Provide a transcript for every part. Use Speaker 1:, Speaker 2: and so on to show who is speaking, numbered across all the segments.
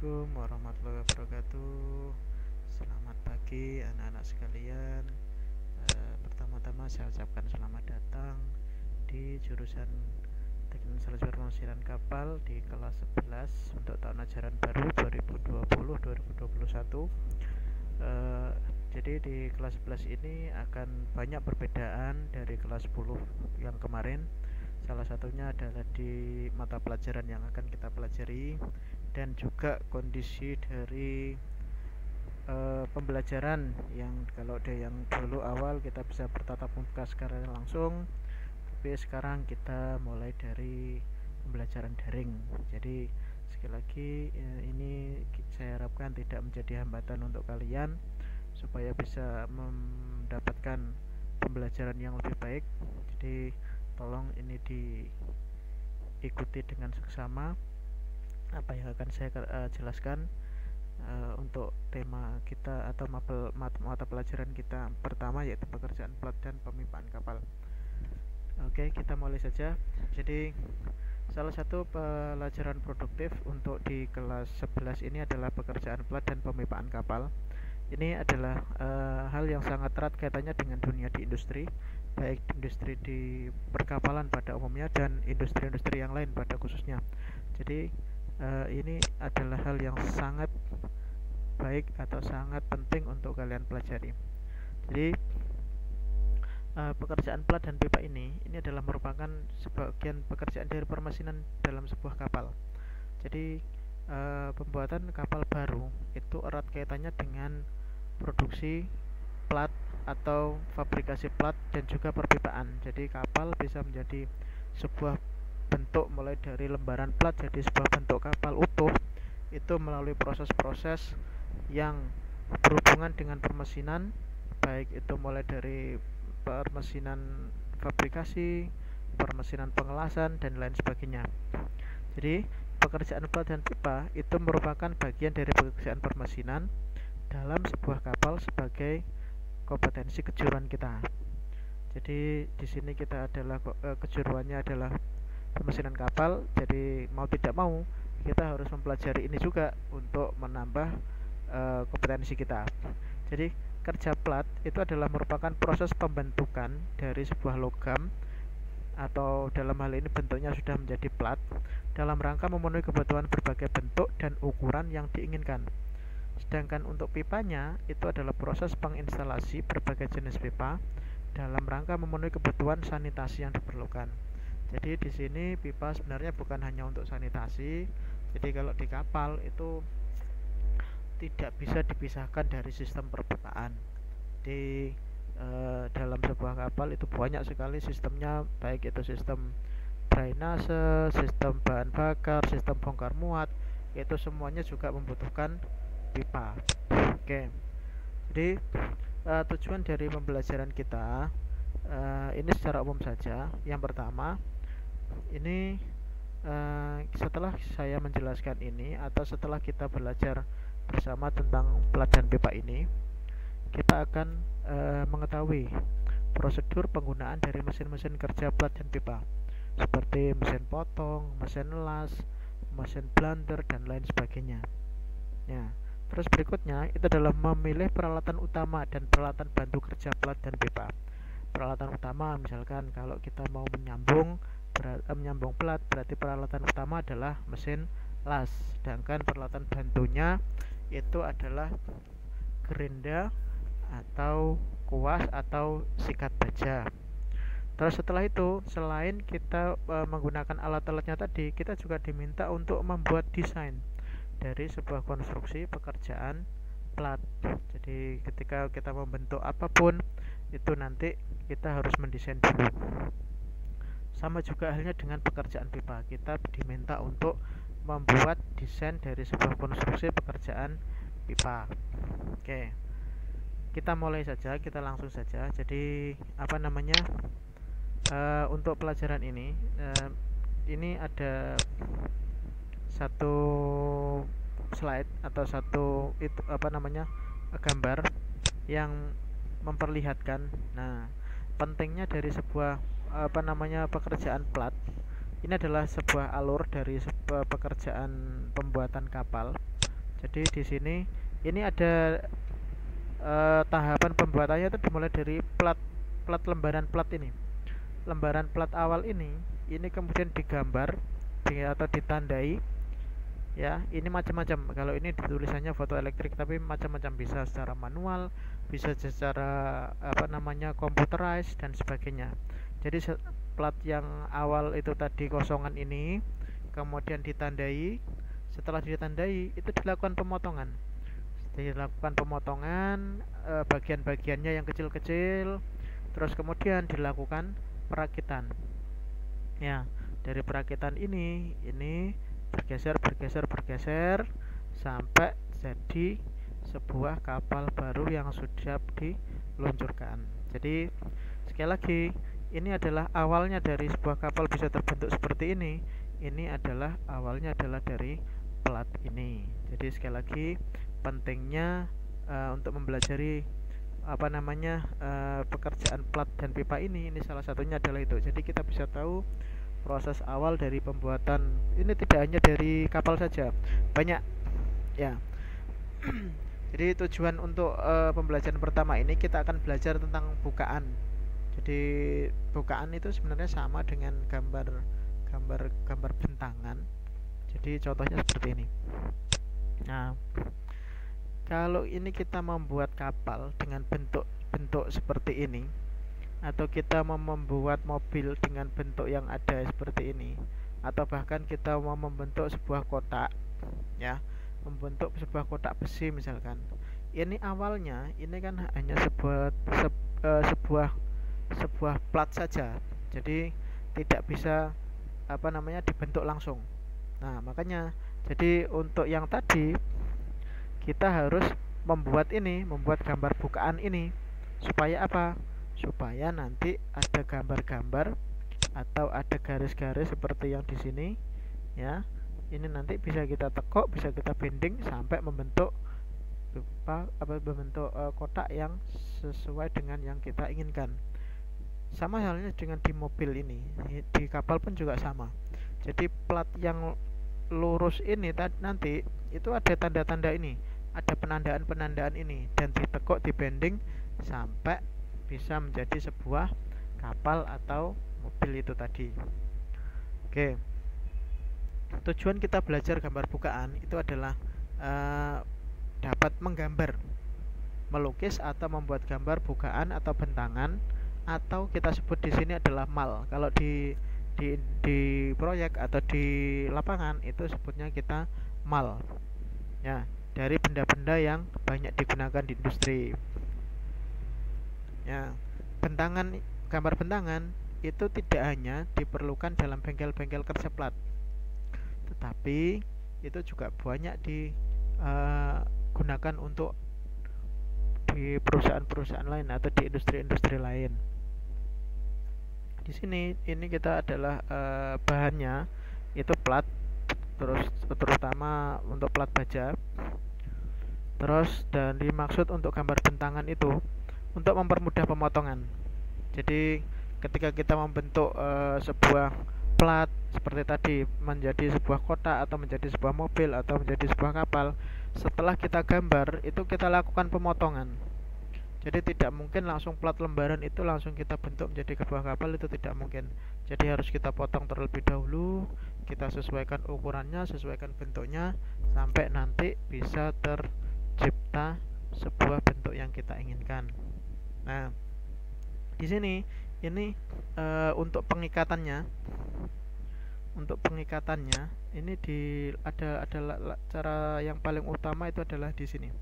Speaker 1: Assalamualaikum warahmatullahi wabarakatuh. Selamat pagi anak-anak sekalian. Pertama-tama saya ucapkan selamat datang di jurusan Teknik Installasi Pemrosesan Kapal di kelas 11 untuk tahun ajaran baru 2020-2021. Jadi di kelas 11 ini akan banyak perbedaan dari kelas 10 yang kemarin. Salah satunya adalah di mata pelajaran yang akan kita pelajari dan juga kondisi dari pembelajaran yang kalau ada yang dulu awal kita bisa bertatap muka secara langsung, tapi sekarang kita mulai dari pembelajaran daring. Jadi sekali lagi ini saya harapkan tidak menjadi hambatan untuk kalian supaya bisa mendapatkan pembelajaran yang lebih baik. Jadi tolong ini diikuti dengan seksama apa yang akan saya jelaskan untuk tema kita atau mata pelajaran kita pertama, yaitu pekerjaan plat dan pemipaan kapal. Oke, kita mulai saja. Jadi salah satu pelajaran produktif untuk di kelas 11 ini adalah pekerjaan plat dan pemipaan kapal. Ini adalah hal yang sangat erat kaitannya dengan dunia di industri, baik industri di perkapalan pada umumnya dan industri-industri yang lain pada khususnya. Jadi ini adalah hal yang sangat baik atau sangat penting untuk kalian pelajari. Jadi pekerjaan plat dan pipa ini adalah merupakan sebagian pekerjaan dari permesinan dalam sebuah kapal. Jadi pembuatan kapal baru itu erat kaitannya dengan produksi plat atau fabrikasi plat dan juga perpipaan. Jadi kapal bisa menjadi sebuah bentuk mulai dari lembaran plat jadi sebuah bentuk kapal utuh itu melalui proses-proses yang berhubungan dengan permesinan, baik itu mulai dari permesinan fabrikasi, permesinan pengelasan dan lain sebagainya. Jadi pekerjaan plat dan pipa itu merupakan bagian dari pekerjaan permesinan dalam sebuah kapal sebagai kompetensi kejuruan kita. Jadi di sini kita adalah kejuruannya adalah permesinan kapal. Jadi mau tidak mau kita harus mempelajari ini juga untuk menambah kompetensi kita. Jadi kerja plat itu adalah merupakan proses pembentukan dari sebuah logam atau dalam hal ini bentuknya sudah menjadi plat dalam rangka memenuhi kebutuhan berbagai bentuk dan ukuran yang diinginkan. Sedangkan untuk pipanya itu adalah proses penginstalasi berbagai jenis pipa dalam rangka memenuhi kebutuhan sanitasi yang diperlukan. Jadi di sini pipa sebenarnya bukan hanya untuk sanitasi. Jadi kalau di kapal itu tidak bisa dipisahkan dari sistem perpipaan. Di dalam sebuah kapal itu banyak sekali sistemnya, baik itu sistem drainase, sistem bahan bakar, sistem bongkar muat, itu semuanya juga membutuhkan pipa. Oke. Jadi tujuan dari pembelajaran kita ini secara umum saja. Yang pertama, ini setelah saya menjelaskan ini atau setelah kita belajar bersama tentang plat dan pipa ini, kita akan mengetahui prosedur penggunaan dari mesin-mesin kerja plat dan pipa seperti mesin potong, mesin las, mesin blender dan lain sebagainya. Ya, terus berikutnya itu adalah memilih peralatan utama dan peralatan bantu kerja plat dan pipa. Peralatan utama misalkan kalau kita mau menyambung plat, berarti peralatan utama adalah mesin las, sedangkan peralatan bantunya itu adalah gerinda atau kuas atau sikat baja. Terus setelah itu, selain kita menggunakan alat-alatnya tadi, kita juga diminta untuk membuat desain dari sebuah konstruksi pekerjaan plat. Jadi ketika kita membentuk apapun itu nanti kita harus mendesain dulu. Sama juga halnya dengan pekerjaan pipa, kita diminta untuk membuat desain dari sebuah konstruksi pekerjaan pipa. Oke, kita mulai saja, kita langsung saja. Jadi untuk pelajaran ini ada satu slide atau satu gambar yang memperlihatkan pentingnya dari sebuah pekerjaan plat. Ini adalah sebuah alur dari sebuah pekerjaan pembuatan kapal Jadi di sini ini ada tahapan pembuatannya itu dimulai dari plat lembaran plat ini. Lembaran plat awal ini kemudian digambar atau ditandai ya. Ini macam-macam, kalau ini tulisannya fotoelektrik, tapi macam-macam, bisa secara manual, bisa secara computerized dan sebagainya. Jadi plat yang awal itu tadi kosongan ini kemudian ditandai. Setelah ditandai itu dilakukan pemotongan bagian-bagiannya yang kecil-kecil, terus kemudian dilakukan perakitan ya. Dari perakitan ini bergeser sampai jadi sebuah kapal baru yang sudah diluncurkan. Jadi sekali lagi, ini adalah awalnya dari sebuah kapal bisa terbentuk seperti ini. Ini adalah awalnya adalah dari plat ini. Jadi sekali lagi, pentingnya untuk mempelajari pekerjaan plat dan pipa ini salah satunya adalah itu. Jadi kita bisa tahu proses awal dari pembuatan ini, tidak hanya dari kapal saja, banyak ya. Jadi tujuan untuk pembelajaran pertama ini kita akan belajar tentang bukaan. Jadi bukaan itu sebenarnya sama dengan gambar bentangan. Jadi contohnya seperti ini. Nah, kalau ini kita membuat kapal dengan bentuk seperti ini, atau kita mau membuat mobil dengan bentuk yang ada seperti ini, atau bahkan kita mau membentuk sebuah kotak ya, membentuk sebuah kotak besi misalkan. Ini awalnya ini kan hanya sebuah plat saja. Jadi tidak bisa dibentuk langsung. Nah, makanya jadi untuk yang tadi kita harus membuat gambar bukaan ini supaya apa? Supaya nanti ada gambar-gambar atau ada garis-garis seperti yang di sini ya. Ini nanti bisa kita tekuk, bisa kita bending sampai membentuk kotak yang sesuai dengan yang kita inginkan. Sama halnya dengan di mobil ini, di kapal pun juga sama. Jadi plat yang lurus ini nanti itu ada tanda-tanda ini, ada penandaan-penandaan ini, dan ditekuk, dibending sampai bisa menjadi sebuah kapal atau mobil itu tadi. Oke. Tujuan kita belajar gambar bukaan itu adalah dapat menggambar, melukis atau membuat gambar bukaan atau bentangan, atau kita sebut di sini adalah mal. Kalau di proyek atau di lapangan itu sebutnya kita mal ya, dari benda-benda yang banyak digunakan di industri ya. Gambar bentangan itu tidak hanya diperlukan dalam bengkel-bengkel kerja plat, tetapi itu juga banyak digunakan untuk di perusahaan-perusahaan lain atau di industri-industri lain. Di sini ini kita adalah bahannya itu plat, terutama untuk plat baja. Dan dimaksud untuk gambar bentangan itu untuk mempermudah pemotongan. Jadi ketika kita membentuk sebuah plat seperti tadi menjadi sebuah kotak atau menjadi sebuah mobil atau menjadi sebuah kapal, setelah kita gambar itu kita lakukan pemotongan. Jadi tidak mungkin langsung plat lembaran itu langsung kita bentuk menjadi sebuah kapal, itu tidak mungkin. Jadi harus kita potong terlebih dahulu, kita sesuaikan ukurannya, sesuaikan bentuknya, sampai nanti bisa tercipta sebuah bentuk yang kita inginkan. Nah, di sini ini untuk pengikatannya ini ada cara yang paling utama itu adalah di sini.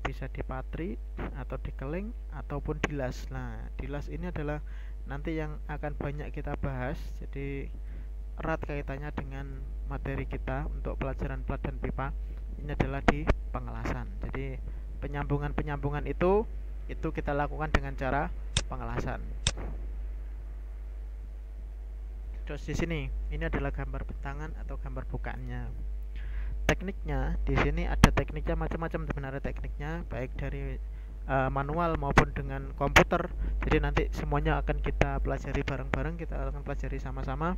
Speaker 1: Bisa dipatri atau dikeling ataupun dilas. Nah, dilas ini adalah nanti yang akan banyak kita bahas. Jadi erat kaitannya dengan materi kita untuk pelajaran plat dan pipa. Ini adalah di pengelasan. Jadi penyambungan itu kita lakukan dengan cara pengelasan. Terus di sini ini adalah gambar bentangan atau gambar bukaannya. Tekniknya di sini ada tekniknya macam-macam sebenarnya, tekniknya baik dari manual maupun dengan komputer. Jadi nanti semuanya akan kita pelajari bareng-bareng, kita akan pelajari sama-sama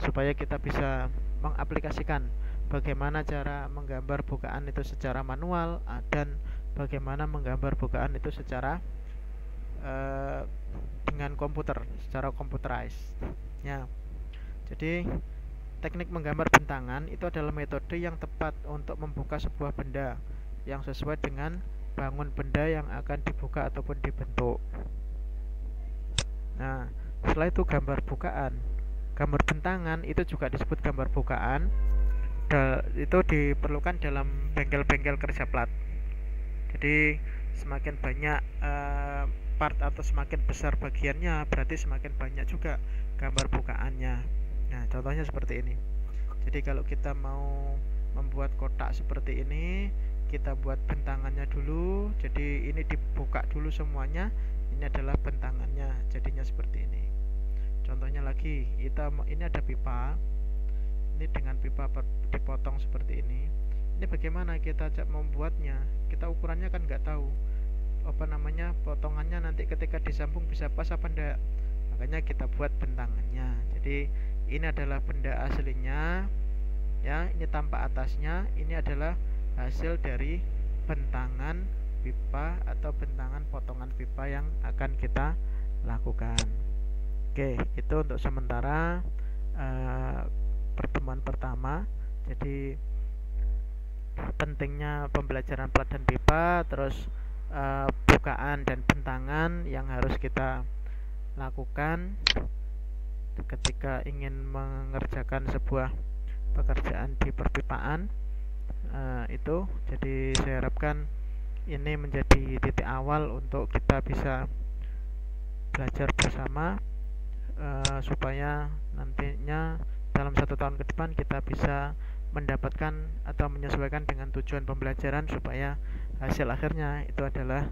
Speaker 1: supaya kita bisa mengaplikasikan bagaimana cara menggambar bukaan itu secara manual, dan bagaimana menggambar bukaan itu secara dengan komputer, secara computerized ya. Jadi teknik menggambar bentangan itu adalah metode yang tepat untuk membuka sebuah benda yang sesuai dengan bangun benda yang akan dibuka ataupun dibentuk. Nah, setelah itu gambar bukaan. Gambar bentangan itu juga disebut gambar bukaan. Itu diperlukan dalam bengkel-bengkel kerja plat. Jadi semakin banyak part atau semakin besar bagiannya, berarti semakin banyak juga gambar bukaannya. Nah, contohnya seperti ini. Jadi kalau kita mau membuat kotak seperti ini, kita buat bentangannya dulu. Jadi ini dibuka dulu semuanya. Ini adalah bentangannya. Jadinya seperti ini. Contohnya lagi, ini ada pipa. Ini dengan pipa dipotong seperti ini. Ini bagaimana kita membuatnya? Kita ukurannya kan nggak tahu. Potongannya nanti ketika disambung bisa pas apa enggak. Makanya kita buat bentangannya. Jadi ini adalah benda aslinya ya, ini tampak atasnya. Ini adalah hasil dari bentangan pipa atau bentangan potongan pipa yang akan kita lakukan. Oke, itu untuk sementara pertemuan pertama. Jadi pentingnya pembelajaran plat dan pipa, terus bukaan dan bentangan yang harus kita lakukan ketika ingin mengerjakan sebuah pekerjaan di perpipaan. Itu jadi saya harapkan ini menjadi titik awal untuk kita bisa belajar bersama, supaya nantinya dalam 1 tahun ke depan kita bisa mendapatkan atau menyesuaikan dengan tujuan pembelajaran, supaya hasil akhirnya itu adalah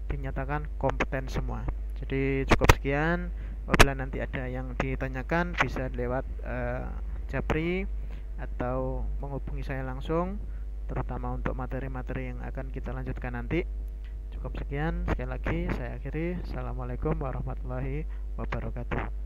Speaker 1: dinyatakan kompeten semua. Jadi cukup sekian. Apabila nanti ada yang ditanyakan bisa lewat Japri atau menghubungi saya langsung, terutama untuk materi-materi yang akan kita lanjutkan nanti. Cukup sekian. Sekali lagi saya akhiri. Assalamualaikum warahmatullahi wabarakatuh.